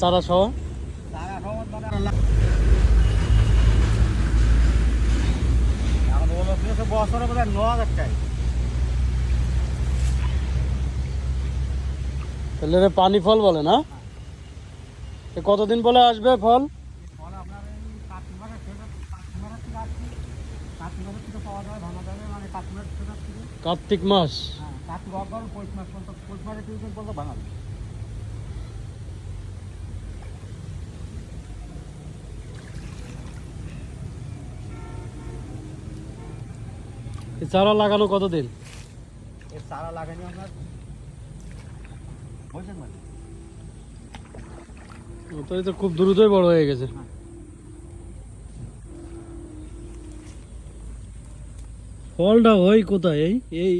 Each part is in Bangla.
চারা সহ তাহলে পানি ফল বলে না? কতদিন বলে আসবে ফল? কার্তিক মাস। চারা লাগানো কতদিন? চারা লাগানো আপনার তো খুব দ্রুতই বড় হয়ে গেছে। ফলটা হয় কোথায়? এই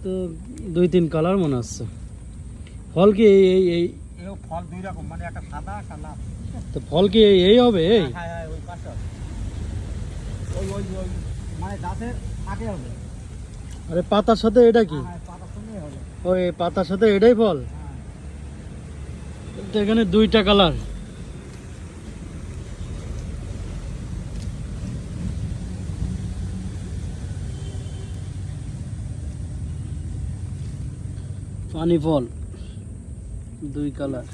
তো 2-3 কালার মনে হচ্ছে। ফল কি এই ফল দুই রকম, মানে একটা সাদা একটা লাল। তো ফল কি এই হবে? ওই পাশে ওই ওই ওই মানে গাছের আগে হবে। আরে পাতার সাথে এটা কি? পাতার সঙ্গে হবে। ওই পাতার সাথে এটাই ফল? তো এখানে 2টা কালার। পানি ফল 2 কালার।